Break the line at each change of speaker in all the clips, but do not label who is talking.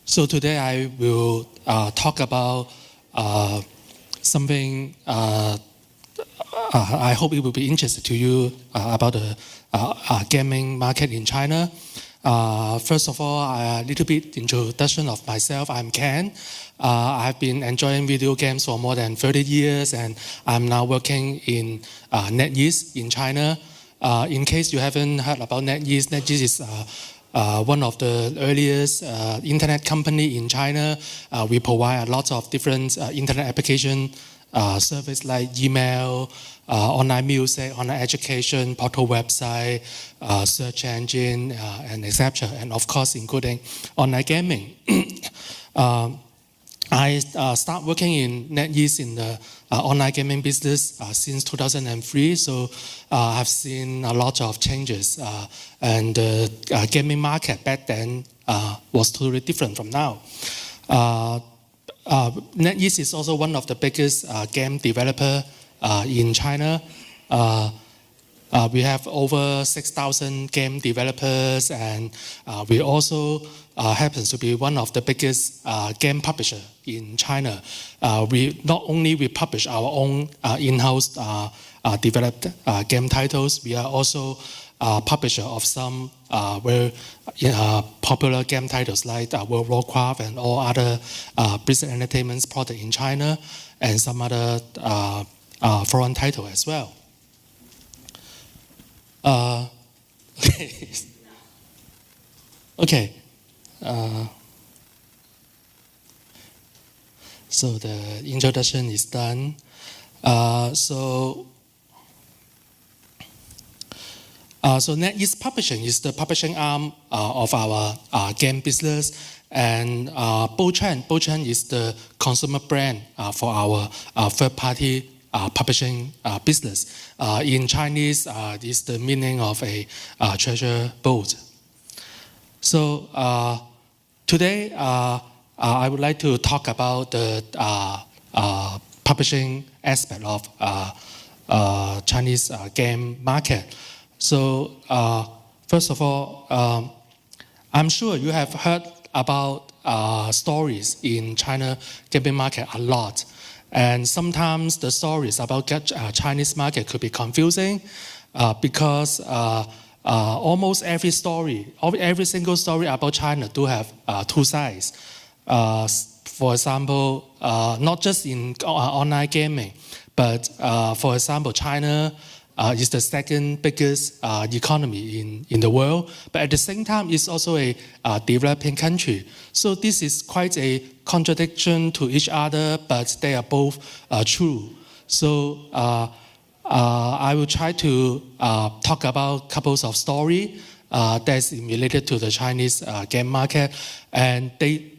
So today I will talk about something I hope it will be interesting to you about the gaming market in China. First of all, a little bit introduction of myself. I'm Ken. I've been enjoying video games for more than 30 years, and I'm now working in NetEase in China. In case you haven't heard about NetEase, NetEase is one of the earliest internet company in China. We provide a lot of different internet application service like email, online music, online education, portal website, search engine, and etc. And of course, including online gaming. I started working in NetEase in the online gaming business since 2003, so I've seen a lot of changes. And the gaming market back then was totally different from now. NetEase is also one of the biggest game developer in China. We have over 6,000 game developers, and we also happens to be one of the biggest game publisher in China. We not only publish our own in-house developed game titles, we are also publisher of some very popular game titles like World of Warcraft and all other business entertainment products in China, and some other foreign titles as well. Okay. So the introduction is done. So NetEase Publishing is the publishing arm of our game business, and PopG is the consumer brand for our third-party publishing business. In Chinese, is the meaning of a treasure boat. So today, I would like to talk about the publishing aspect of Chinese game market. So first of all, I'm sure you have heard about stories in China gaming market a lot. And sometimes the stories about Chinese market could be confusing because almost every single story about China do have two sides. For example, not just in online gaming, but for example, China is the second biggest economy in the world, but at the same time, it's also a developing country. So this is quite a contradiction to each other, but they are both true. So I will try to talk about couples of story that's related to the Chinese game market, and they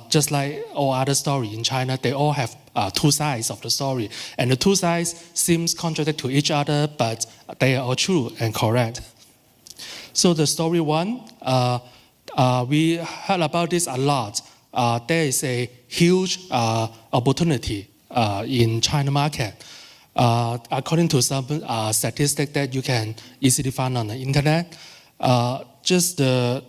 just like all other stories in China, they all have two sides of the story. And the two sides seems contradict to each other, but they are all true and correct. So the story one, we heard about this a lot. There is a huge opportunity in China market. According to some statistics that you can easily find on the internet, just the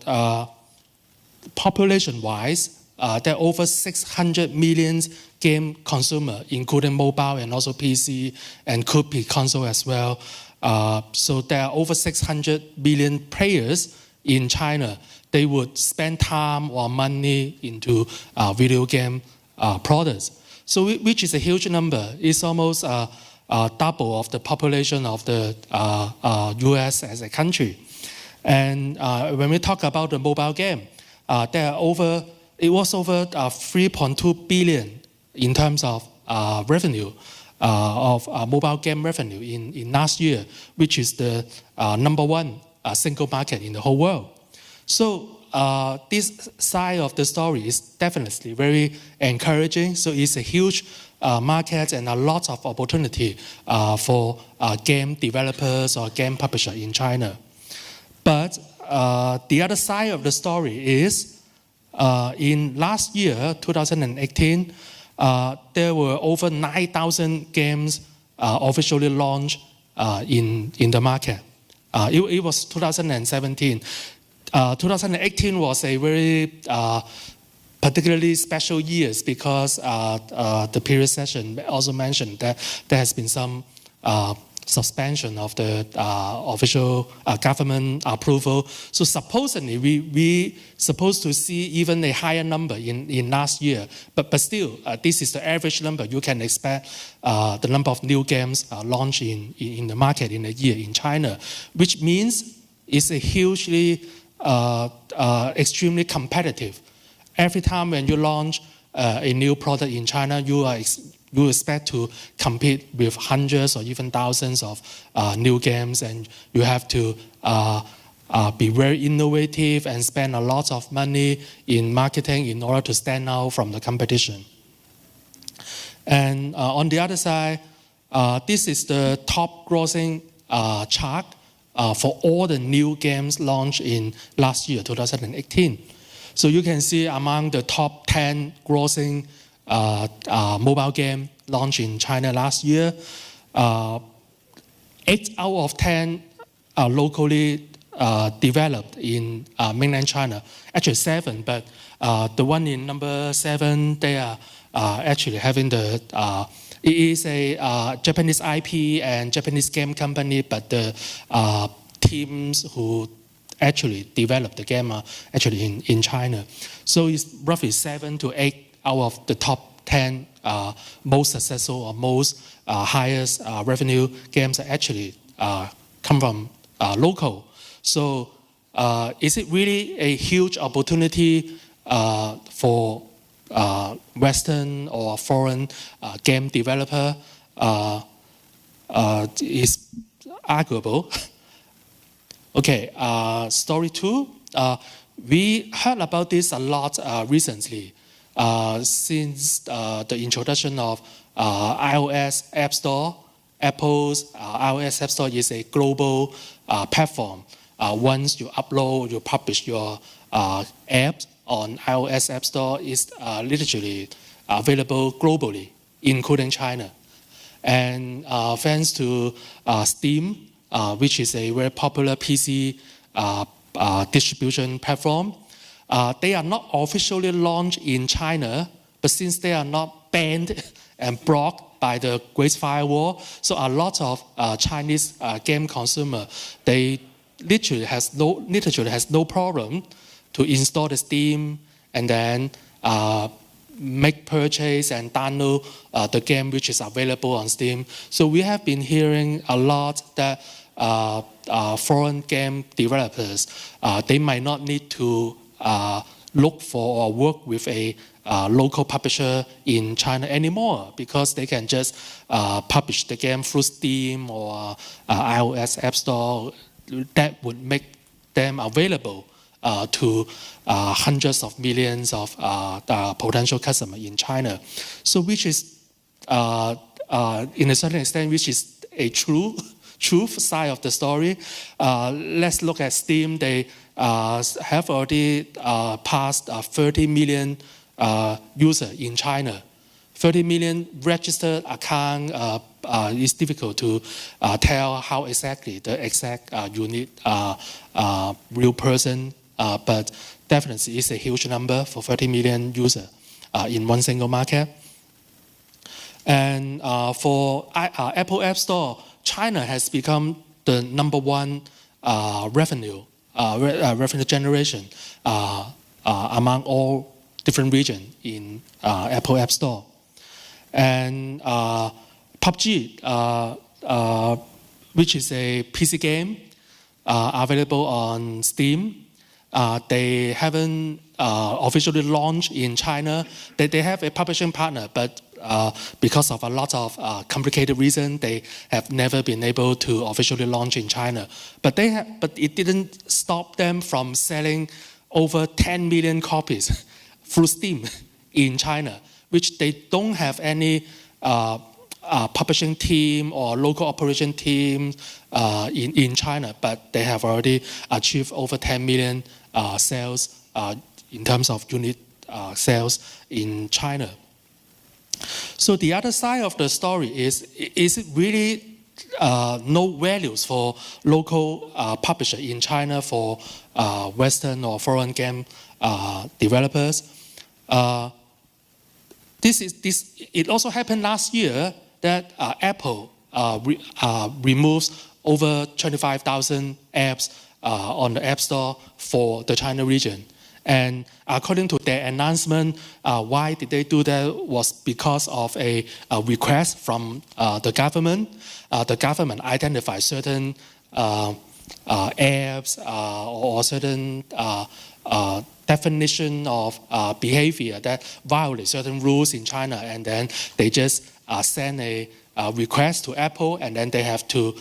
population-wise, there are over 600 million game consumers, including mobile and also PC, and could be console as well. So there are over 600 million players in China. They would spend time or money into video game products. So which is a huge number. It's almost double of the population of the US as a country. And when we talk about the mobile game, it was over 3.2 billion in terms of revenue of mobile game revenue in last year, which is the number one single market in the whole world. So this side of the story is definitely very encouraging. So it's a huge market and a lot of opportunity for game developers or game publishers in China. But the other side of the story is in last year, 2018, there were over 9,000 games officially launched in the market. It was 2017. 2018 was a very particularly special years because the previous session also mentioned that there has been some suspension of the official government approval. So supposedly we supposed to see even a higher number in last year, but still this is the average number you can expect the number of new games launched in the market in a year in China, which means it's a hugely extremely competitive. Every time when you launch a new product in China, you expect to compete with hundreds or even thousands of new games, and you have to be very innovative and spend a lot of money in marketing in order to stand out from the competition. And on the other side, this is the top grossing chart for all the new games launched in last year, 2018. So you can see among the top 10 grossing mobile game launched in China last year, 8 out of 10 are locally developed in mainland China. Actually 7, but the one in number 7, they are actually having the, it is a Japanese IP and Japanese game company, but the teams who actually developed the game are actually in China. So it's roughly 7 to 8 out of the top 10 most successful or most highest revenue games are actually come from local. So is it really a huge opportunity for Western or foreign game developer? Is arguable. Okay, story 2. We heard about this a lot recently since the introduction of iOS App Store. Apple's iOS App Store is a global platform. Once you upload, you publish your apps on iOS App Store, it's literally available globally, including China. And thanks to Steam, which is a very popular PC distribution platform. They are not officially launched in China, but since they are not banned and blocked by the Great Firewall, so a lot of Chinese game consumer, they literally has no problem to install the Steam and then make purchase and download the game which is available on Steam. So we have been hearing a lot that foreign game developers, they might not need to look for or work with a local publisher in China anymore because they can just publish the game through Steam or iOS App Store. That would make them available to hundreds of millions of potential customers in China. So which is, in a certain extent, which is a truth side of the story. Let's look at Steam. They have already passed 30 million users in China. 30 million registered account is difficult to tell how exactly the exact unique real person, but definitely it's a huge number for 30 million users in one single market. And for Apple App Store, China has become the number one revenue generation among all different regions in Apple App Store. And PopG, which is a PC game available on Steam, they haven't officially launched in China. They have a publishing partner, but because of a lot of complicated reasons, they have never been able to officially launch in China. But it didn't stop them from selling over 10 million copies through Steam in China, which they don't have any publishing team or local operation team in China, but they have already achieved over 10 million sales in terms of unit sales in China. So the other side of the story is it really no values for local publisher in China for Western or foreign game developers? It also happened last year that Apple removes over 25,000 apps on the App Store for the China region. And according to their announcement, why did they do that was because of a request from the government. The government identified certain apps or certain definition of behavior that violate certain rules in China, and then they just send a request to Apple, and then they have to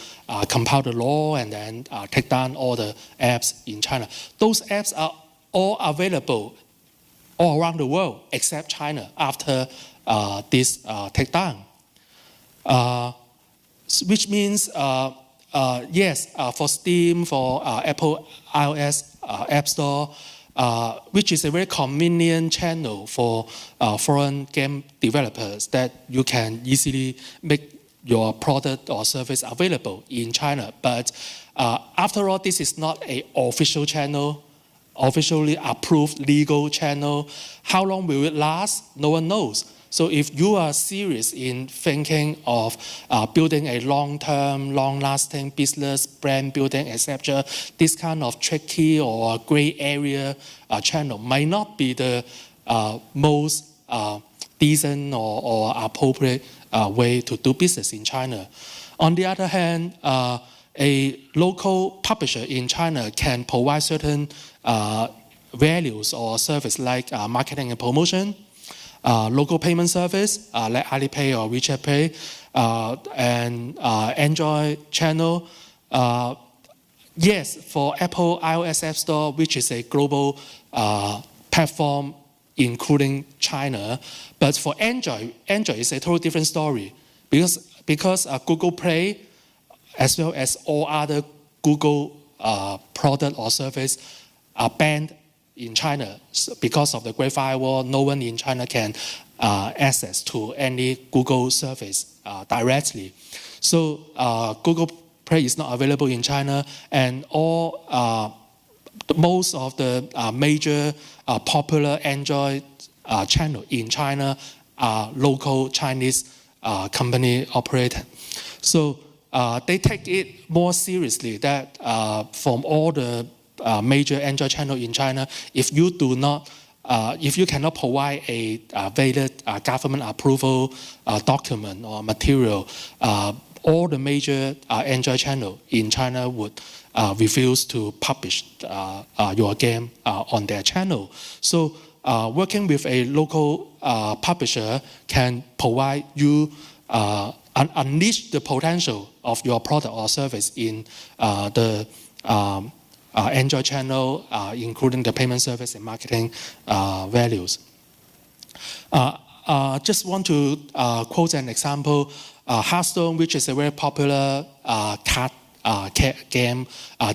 compile the law and then take down all the apps in China. Those apps are all available all around the world except China after this takedown. Which means, yes, for Steam, for Apple iOS App Store, which is a very convenient channel for foreign game developers that you can easily make your product or service available in China. But after all, this is not an official channel, officially approved legal channel. How long will it last? No one knows. So if you are serious in thinking of building a long-term, long-lasting business, brand building, etc., this kind of tricky or gray area channel might not be the most decent or appropriate way to do business in China. On the other hand, a local publisher in China can provide certain values or service like marketing and promotion, local payment service like Alipay or WeChat Pay, and Android channel. Yes, for Apple iOS App Store, which is a global platform including China, but for Android is a totally different story because Google Play, as well as all other Google product or service, are banned in China because of the Great Firewall. No one in China can access to any Google service directly. So Google Play is not available in China, and most of the major popular Android channel in China are local Chinese company operated. So they take it more seriously that from all the major Android channel in China, if you cannot provide a valid government approval document or material, all the major Android channel in China would refuse to publish your game on their channel. So working with a local publisher can provide you unleash the potential of your product or service in the Android channel, including the payment service and marketing values. Just want to quote an example. Hearthstone, which is a very popular card game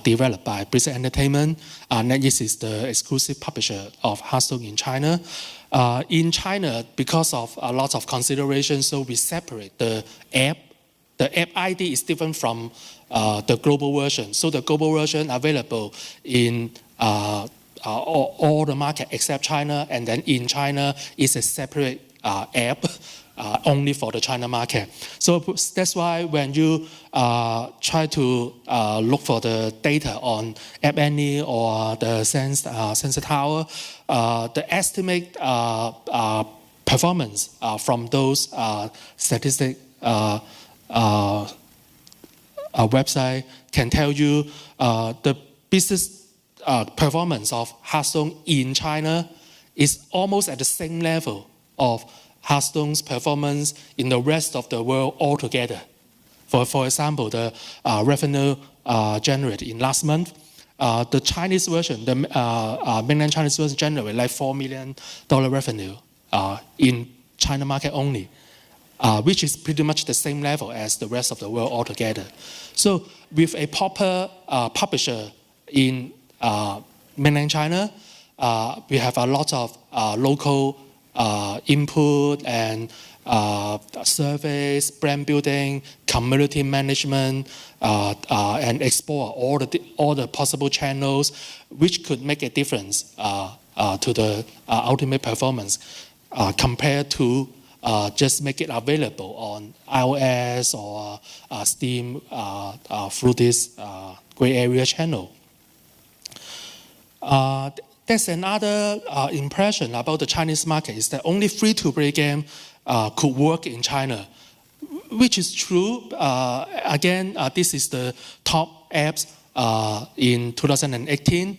developed by Blizzard Entertainment. NetEase is the exclusive publisher of Hearthstone in China. In China, because of a lot of considerations, so we separate the app. The app ID is different from the global version. So the global version available in all the market except China, and then in China is a separate app only for the China market. So that's why when you try to look for the data on App Annie or the Sensor Tower, the estimate performance from those statistic website can tell you the business performance of Hearthstone in China is almost at the same level of Hearthstone's performance in the rest of the world altogether. For example, the revenue generated in last month, the Chinese version, the mainland Chinese version generated like $4 million revenue in China market only, which is pretty much the same level as the rest of the world altogether. So with a proper publisher in mainland China, we have a lot of local input and surveys, brand building, community management, and explore all the possible channels which could make a difference to the ultimate performance compared to just make it available on iOS or Steam through this gray area channel. There's another impression about the Chinese market is that only free-to-play game could work in China, which is true. Again, this is the top apps in 2018.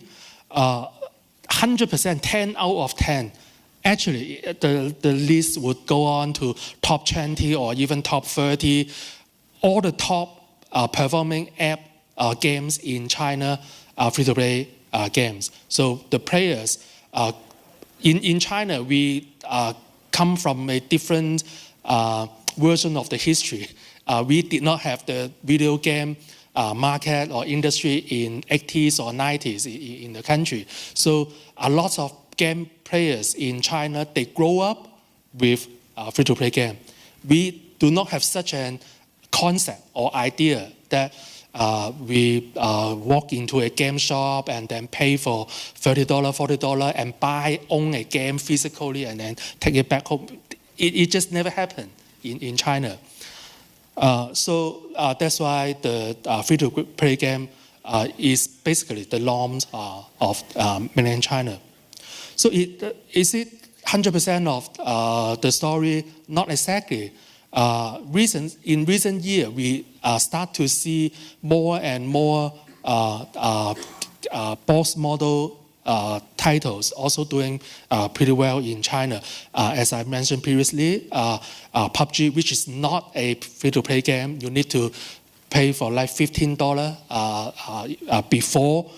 100%, 10 out of 10. Actually, the list would go on to top 20 or even top 30. All the top performing app games in China are free-to-play games. So the players in China, we come from a different version of the history. We did not have the video game market or industry in 80s or 90s in the country. So a lot of game players in China, they grow up with free-to-play game. We do not have such a concept or idea that we walk into a game shop and then pay for $30, $40 and own a game physically and then take it back home. It just never happened in China. So that's why the free-to-play game is basically the norms of mainland China. So is it 100% of the story? Not exactly. In recent years, we start to see more and more boss model titles also doing pretty well in China. As I mentioned previously, PopG, which is not a free-to-play game, you need to pay for like $15 before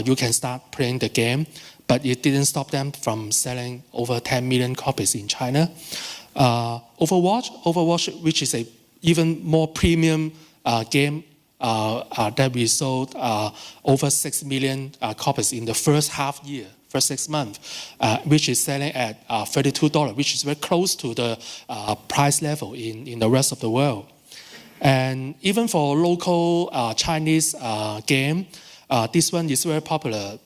you can start playing the game. But it didn't stop them from selling over 10 million copies in China. Overwatch, which is a even more premium game that we sold over 6 million copies in the first 6 months, which is selling at $32, which is very close to the price level in the rest of the world. And even for local Chinese game, this one is very popular.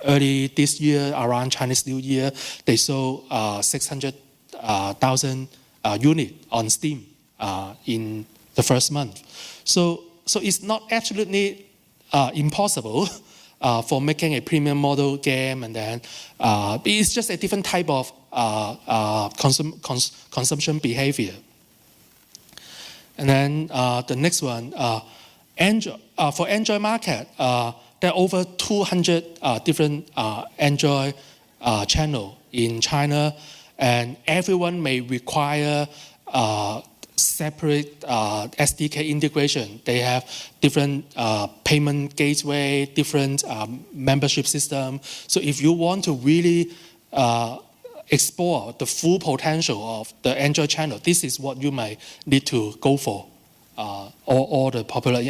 Early this year, around Chinese New Year, they sold 600,000 units on Steam in the first month. So it's not absolutely impossible for making a premium model game, and then it's just a different type of consumption behavior. And then the next one, Android, for Android market, there are over 200 different Android channels in China, and everyone may require separate SDK integration. They have different payment gateway, different membership system. So if you want to really explore the full potential of the Android channel, this is what you might need to go for. All the popular,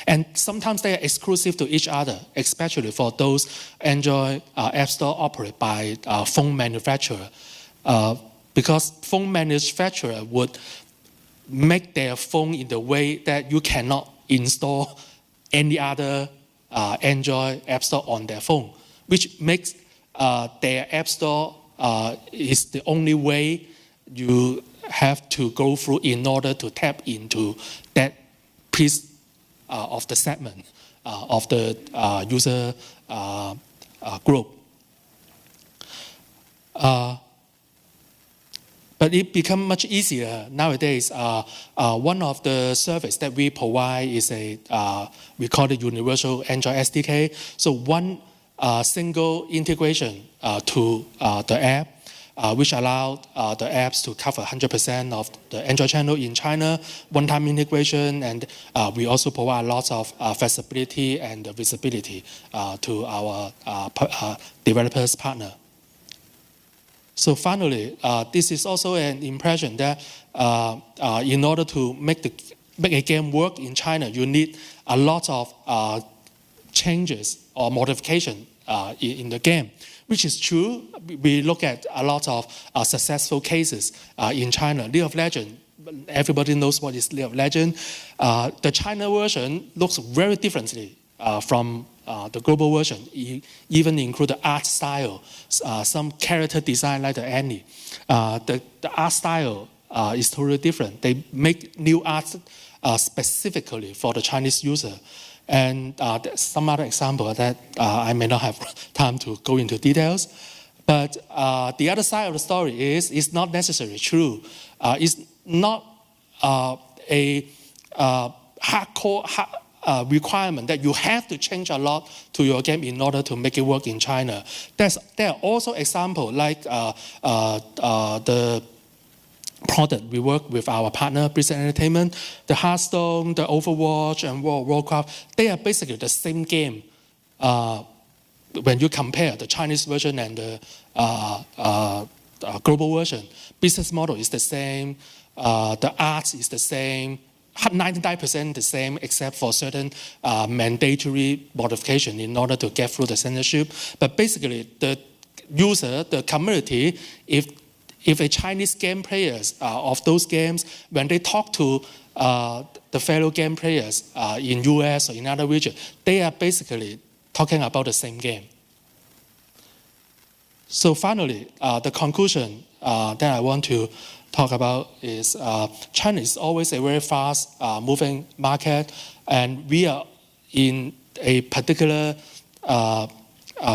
and sometimes they are exclusive to each other, especially for those Android app store operated by phone manufacturer, because phone manufacturer would make their phone in the way that you cannot install any other Android app store on their phone, which makes their app store is the only way you have to go through in order to tap into that piece of the segment of the user group. But it becomes much easier nowadays. One of the services that we provide is we call it Universal Android SDK. So one single integration to the app, which allowed the apps to cover 100% of the Android channel in China, one-time integration, and we also provide lots of flexibility and visibility to our developers partner. So finally, this is also an impression that in order to make a game work in China, you need a lot of changes or modification in the game, which is true. We look at a lot of successful cases in China. League of Legends, everybody knows what is League of Legends. The China version looks very differently from the global version, even include the art style, some character design like the Annie. The art style is totally different. They make new art specifically for the Chinese user. And some other example that I may not have time to go into details. But the other side of the story is it's not necessarily true. It's not a hardcore requirement that you have to change a lot to your game in order to make it work in China. There are also examples like the product we work with our partner, Blizzard Entertainment, the Hearthstone, the Overwatch, and World of Warcraft. They are basically the same game when you compare the Chinese version and the global version. Business model is the same, the art is the same, 99% the same except for certain mandatory modification in order to get through the censorship. But basically, the user, the community, if a Chinese game players of those games, when they talk to the fellow game players in US or in other regions, they are basically talking about the same game. So finally, the conclusion that I want to talk about is China is always a very fast moving market, and we are in a particular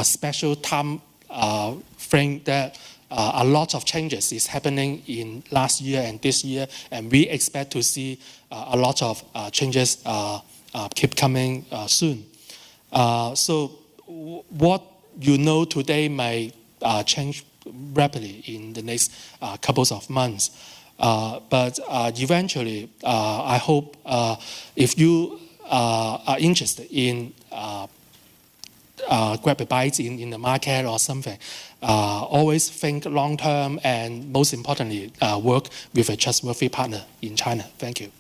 special time frame that a lot of changes is happening in last year and this year, and we expect to see a lot of changes keep coming soon. So what you know today may change rapidly in the next couple of months. But eventually, I hope if you are interested in grab a bite in the market or something, always think long term and most importantly, work with a trustworthy partner in China. Thank you.